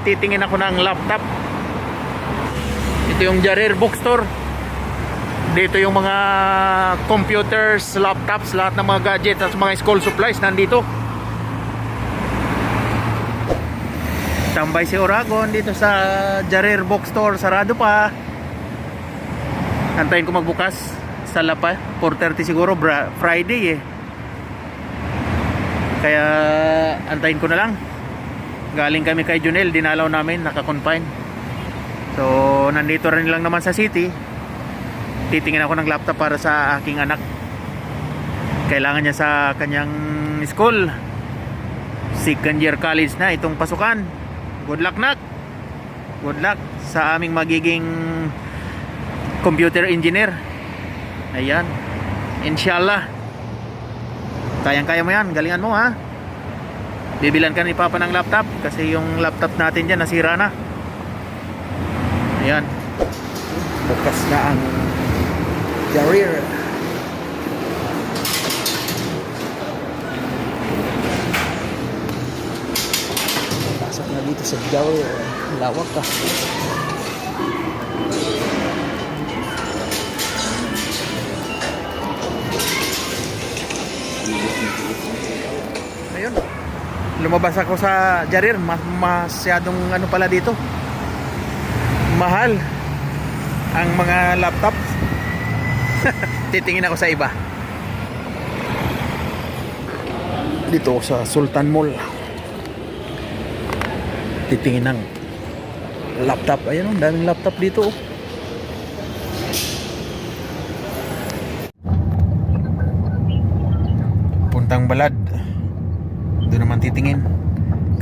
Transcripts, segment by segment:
titingin ako ng laptop. Ito yung Jarir Bookstore. Dito yung mga computers, laptops, lahat ng mga gadgets at mga school supplies nandito. Tambay si Oragon dito sa Jarir Bookstore. Sarado pa. Antayin ko magbukas. Sala pa 4:30 siguro, Friday eh. Kaya antayin ko na lang. Galing kami kay Junel, dinalaw namin, naka-confine. So nandito rin lang naman sa city. Titingin ako ng laptop para sa aking anak. Kailangan niya sa kanyang school. Second year college na itong pasukan. Good luck, nak. Good luck sa aming magiging computer engineer. Ayan. Inshallah. Kayang-kaya mo yan. Galingan mo, ha. Bibilan ka ni Papa ng laptop kasi yung laptop natin dyan nasira na. Ayan. Bukas na ang Jarir. Pasok na dito sa Jarir. Lawak ka. Ayun. Lumabas ako sa Jarir. Masyadong ano pala dito. Mahal ang mga laptops. Titingin ako sa iba. Dito sa Sultan Mall. Titingin ng laptop. Ayun, ang daming laptop dito. Puntang Balad. Doon naman titingin.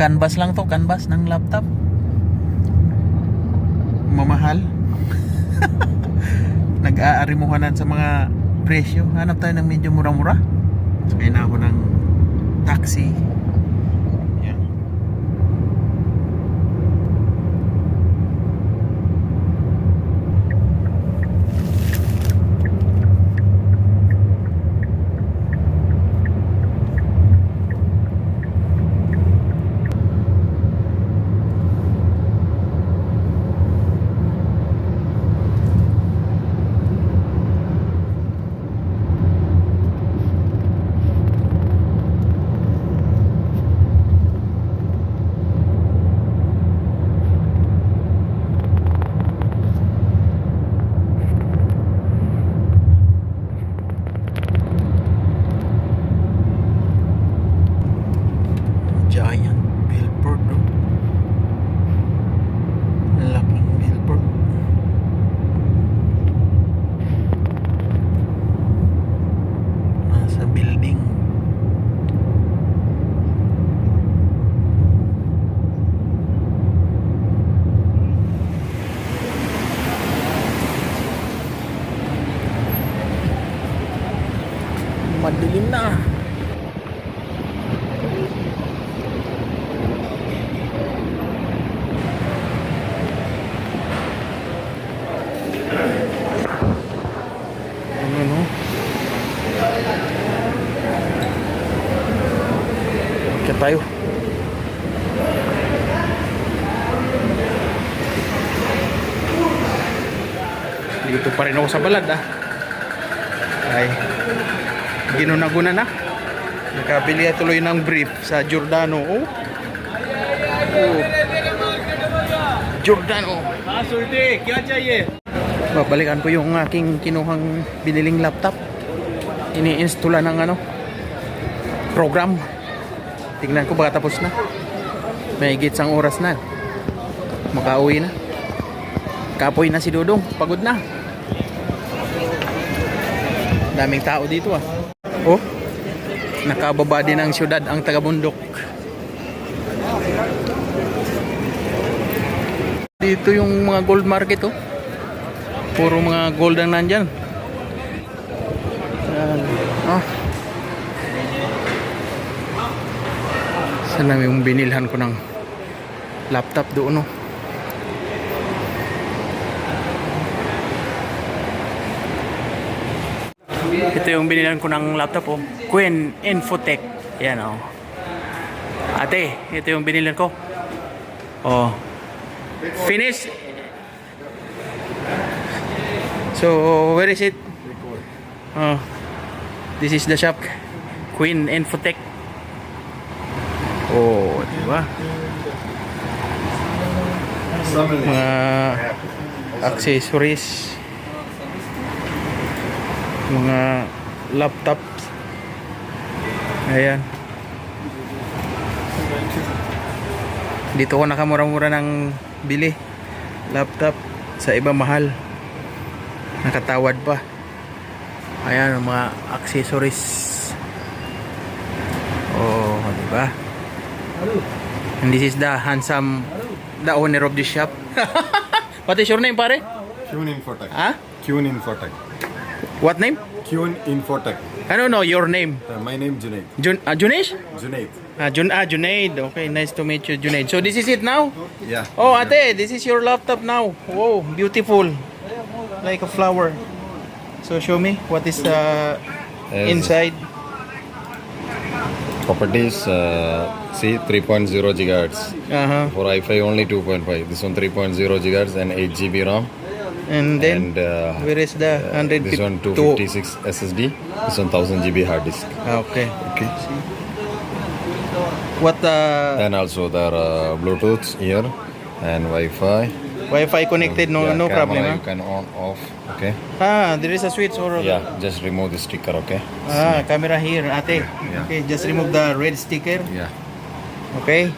Canvas lang to, canvas ng laptop. Mamahal. Nag-aarimuhanan sa mga presyo. Hanap tayo ng medyo mura-mura. Sakay na ako ng taxi. Yan. Giant billboard, no? Laking billboard. Nasa building. Madilim na. Ano? Kaya tayo. Dito pa rin ako sa Balad, ah. Ay, ginunaguna na. Nakabili tuloy ng brief sa Giordano. Oh. Oh. Giordano. Babalikan ko yung aking kinuhang biniling laptop. Ini-installa ng ano, program. Tingnan ko baka tapos na. May higit sang oras na. Makauwi na. Kapoy na si Dudong. Pagod na. Daming tao dito, ah. Oh. Nakababa din ng syudad ang taga-bundok. Dito yung mga gold market, oh. Puro mga gold ang nandyan. Oh. Sana yung binilhan ko ng laptop doon, oh. Ito yung binilhan ko ng laptop, oh. Queen Infotech. Yan, oh. Ate, ito yung binilhan ko. Oh, Finish. So where is it? Oh, this is the shop. Queen Infotech. Oh, diba? Mga accessories, mga laptops. Ayan. Dito ko nakamura-mura ng bili laptop, sa iba mahal, nakatawad pa. Ayan ang mga accessories. Oh, diba? And this is the handsome, the owner of this shop. What is your name, pare? Qune Infotech. Huh? Qune Infotech. What name? Qune Infotech. I don't know your name. My name Junaid. Junesh? Junaid. Junaid. Okay, nice to meet you, Junaid. So this is it now? Yeah. Oh, ate, this is your laptop now. Wow, beautiful. Like a flower. So show me what is inside. Properties, see 3.0 gigahertz. Uh-huh. For i5 only 2.5. This one 3.0 gigahertz and 8 GB RAM. And then, And where is the 150? this one 256 SSD. This one 1000 GB hard disk. Okay. Okay. What Then also there are Bluetooth here and Wi-Fi. Wi-Fi connected? No, Yeah, no camera problem. You Huh? can on off. Okay. There is a switch or Yeah. Just remove the sticker. Okay. camera here, ate. Yeah. Okay, just remove the red sticker. Yeah. Okay.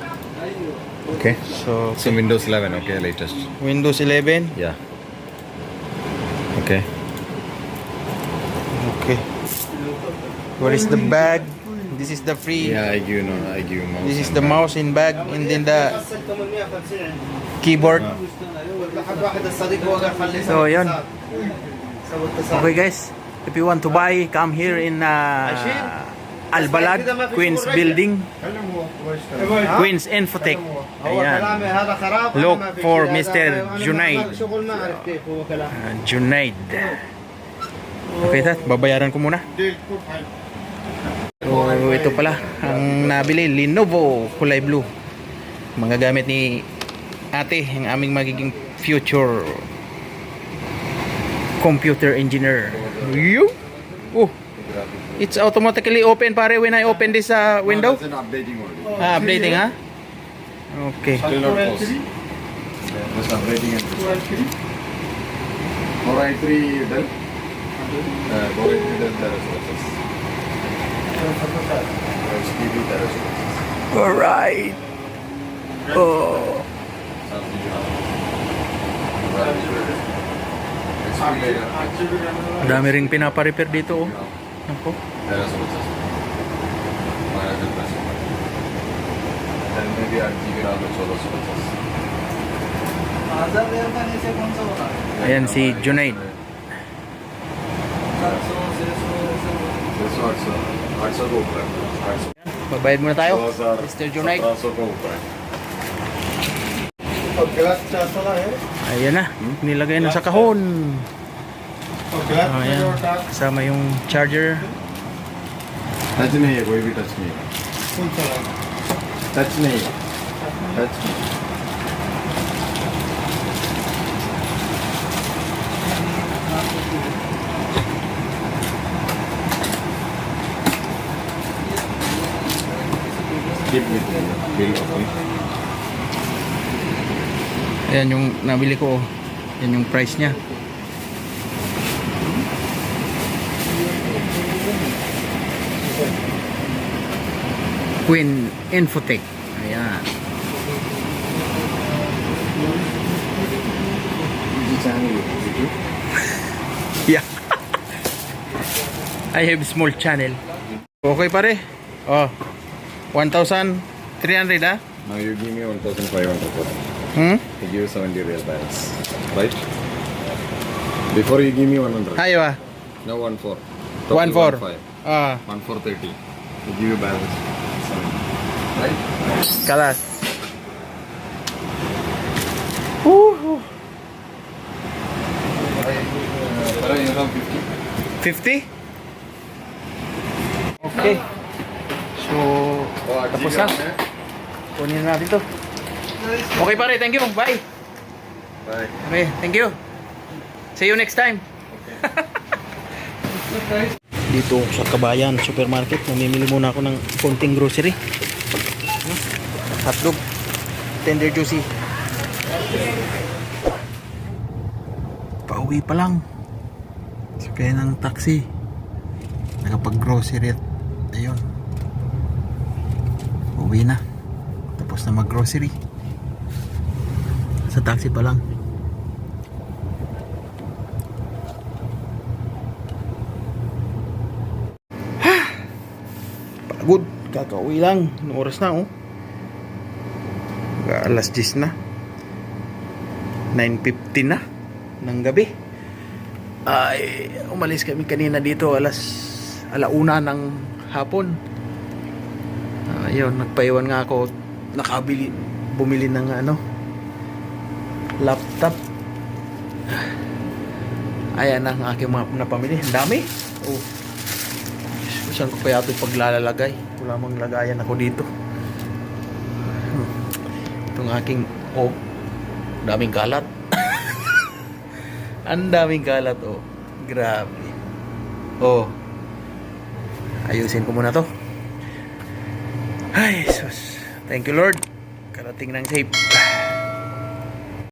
Okay. So So Windows 11. Okay, latest. Windows 11. Yeah. Okay. Okay. Where is the bag? This is the free. Yeah, I give you mouse. This is and the mouse in bag, and then the keyboard. So yun. Okay guys, if you want to buy, come here in Albalad, Queens Building, Queens Infotech. Ayan. Look for Mr. Junaid. Junaid. Okay, babayaran ko muna. So, ito pala ang nabili, Lenovo kulay blue. Mga gamit ni ate, ang aming magiging future computer engineer. Oh, it's automatically open pare when I open this window. It's an updating only. Updating ha? Okay. Still not post. Just updating and for i3 Dell. For i3 Dell there is process. HDD there is process. Alright. Oh. Dami ring pinapa-repair dito oh. Ako. There is process. Then maybe 8 GB RAM which also process. Ayan si Junaid. This one's 800 का ऊपर है. Magbayad muna tayo. 2000 Mr. Junaid. 1700 का ऊपर है. Ayan na. Nilagay na sa kahon. Ayan. Kasama yung charger. Touch नहीं है, कोई भी टच नहीं है. टच नहीं है. टच नहीं. Keep with the bill, okay? Ayan yung nabili ko. Yan yung price niya. Queen Infotech. Ayan. Yeah. I have small channel. Okay pare. Oh. 1,300 ah? Now you give me 1,500 for that. Hmm? I give you 70 real balance. Right? Before you give me 100. Ayo ah. Now 1,400. 1,400. 1,500. Ah. 1,430. I give you balance. 70. Right? Kalas. Woohoo. You have 50. 50? Okay. So, tapos na. Kunin na natin to. Okay pare, thank you. Bye. Bye. Okay, thank you. See you next time. Dito sa Kabayan Supermarket, mamimili muna ako ng konting grocery. Hotdog, tender juicy. Pauwi pa lang. Sakay ng taxi. Nakapag-grocery at ayun. Uwi na. Tapos na mag-grocery. Sa taxi pa lang. Pagod. Kakauwi lang. Anong oras na oh? Alas 10 na. 9:50 na ng gabi. Ay, umalis kami kanina dito alauna ng hapon. Ayun, nagpaiwan nga ako. Bumili ng laptop. Ayan ang aking mga napamili. Ang dami. Oh. Saan ko kaya ito paglalagay? Wala mang lagayan ako dito. Itong aking daming kalat. Ang daming kalat grabe. Ayusin ko muna to. Ay, sus. Thank you Lord. Karating ng safe.